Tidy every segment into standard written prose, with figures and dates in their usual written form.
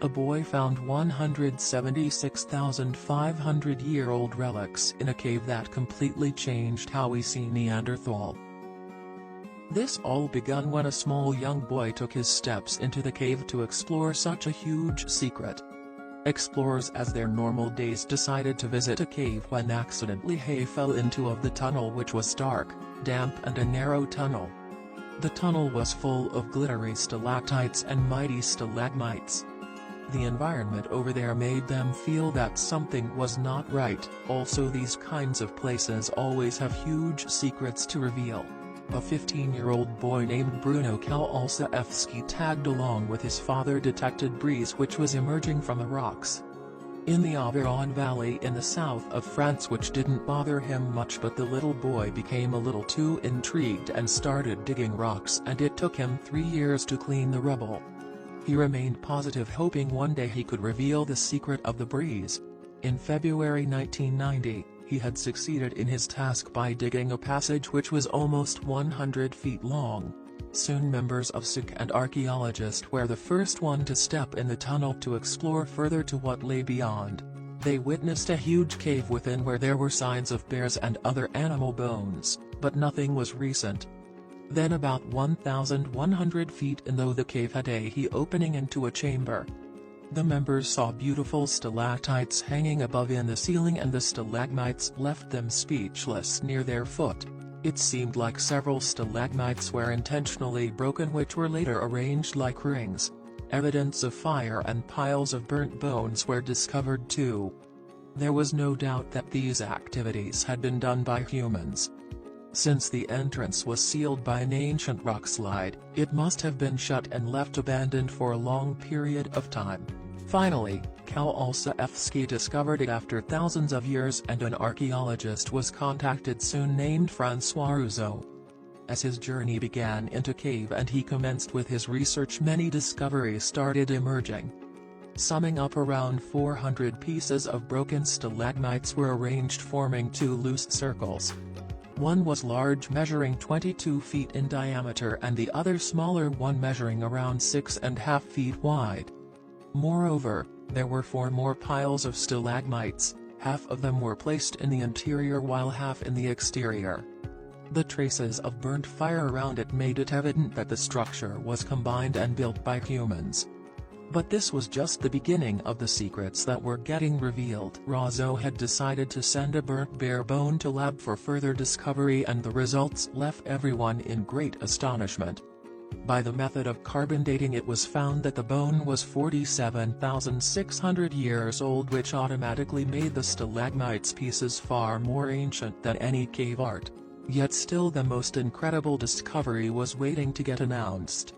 a boy found 176,500-year-old relics in a cave that completely changed how we see Neanderthal. This all began when a small young boy took his steps into the cave to explore such a huge secret. Explorers, as their normal days, decided to visit a cave when accidentally he fell into the tunnel, which was dark, damp and a narrow tunnel. The tunnel was full of glittery stalactites and mighty stalagmites. The environment over there made them feel that something was not right. Also, these kinds of places always have huge secrets to reveal. A 15-year-old boy named Bruno Kowalsczewski tagged along with his father, detected breeze which was emerging from the rocks in the Aveyron Valley in the south of France, which didn't bother him much, but the little boy became a little too intrigued and started digging rocks, and it took him 3 years to clean the rubble. He remained positive, hoping one day he could reveal the secret of the breeze. In February 1990, he had succeeded in his task by digging a passage which was almost 100 feet long. Soon members of SIC and archaeologists were the first one to step in the tunnel to explore further to what lay beyond. They witnessed a huge cave within where there were signs of bears and other animal bones, but nothing was recent. Then, about 1,100 feet in the cave had a opening into a chamber. The members saw beautiful stalactites hanging above in the ceiling, and the stalagmites left them speechless near their foot. It seemed like several stalagmites were intentionally broken, which were later arranged like rings. Evidence of fire and piles of burnt bones were discovered too. There was no doubt that these activities had been done by humans. Since the entrance was sealed by an ancient rock slide, it must have been shut and left abandoned for a long period of time. Finally, Kowalsczewski discovered it after thousands of years, and an archaeologist was contacted soon named François Rousseau. As his journey began into cave and he commenced with his research, many discoveries started emerging. Summing up, around 400 pieces of broken stalagmites were arranged, forming 2 loose circles. One was large, measuring 22 feet in diameter, and the other smaller one measuring around 6.5 feet wide. Moreover, there were 4 more piles of stalagmites. Half of them were placed in the interior while half in the exterior. The traces of burnt fire around it made it evident that the structure was combined and built by humans. But this was just the beginning of the secrets that were getting revealed. Rousseau had decided to send a burnt bear bone to lab for further discovery, and the results left everyone in great astonishment. By the method of carbon dating, it was found that the bone was 47,600 years old, which automatically made the stalagmites pieces far more ancient than any cave art. Yet still, the most incredible discovery was waiting to get announced.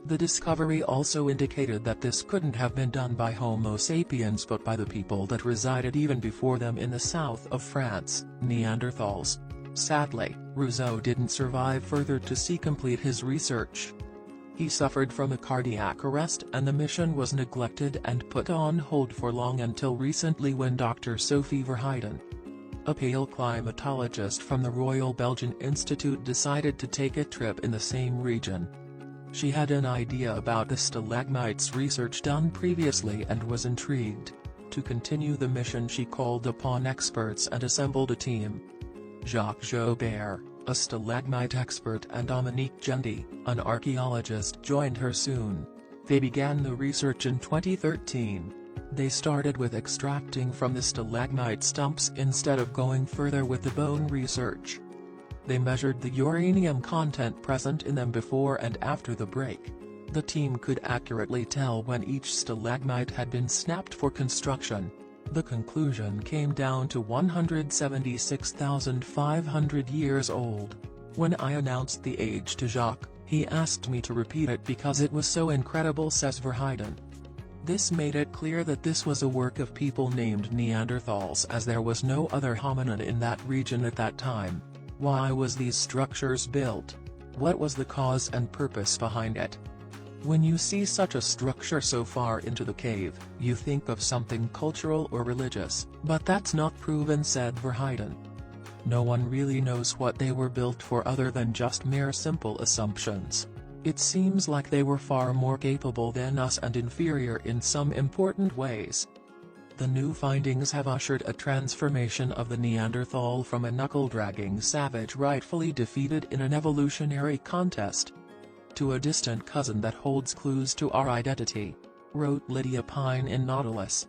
The discovery also indicated that this couldn't have been done by Homo sapiens, but by the people that resided even before them in the south of France, Neanderthals. Sadly, Rousseau didn't survive further to see complete his research. He suffered from a cardiac arrest, and the mission was neglected and put on hold for long, until recently, when Dr. Sophie Verheiden, a paleoclimatologist from the Royal Belgian Institute, decided to take a trip in the same region. She had an idea about the stalagmites research done previously and was intrigued. To continue the mission, she called upon experts and assembled a team. Jacques Joubert, a stalagmite expert, and Dominique Gendy, an archaeologist, joined her soon. They began the research in 2013. They started with extracting from the stalagmite stumps instead of going further with the bone research. They measured the uranium content present in them before and after the break. The team could accurately tell when each stalagmite had been snapped for construction. The conclusion came down to 176,500 years old. When I announced the age to Jacques, he asked me to repeat it because it was so incredible, says Verheiden. This made it clear that this was a work of people named Neanderthals, as there was no other hominin in that region at that time. Why was these structures built? What was the cause and purpose behind it? When you see such a structure so far into the cave, you think of something cultural or religious, but that's not proven, said Verheiden. No one really knows what they were built for other than just mere simple assumptions. It seems like they were far more capable than us and inferior in some important ways. The new findings have ushered a transformation of the Neanderthal from a knuckle-dragging savage rightfully defeated in an evolutionary contest to a distant cousin that holds clues to our identity, wrote Lydia Pine in Nautilus.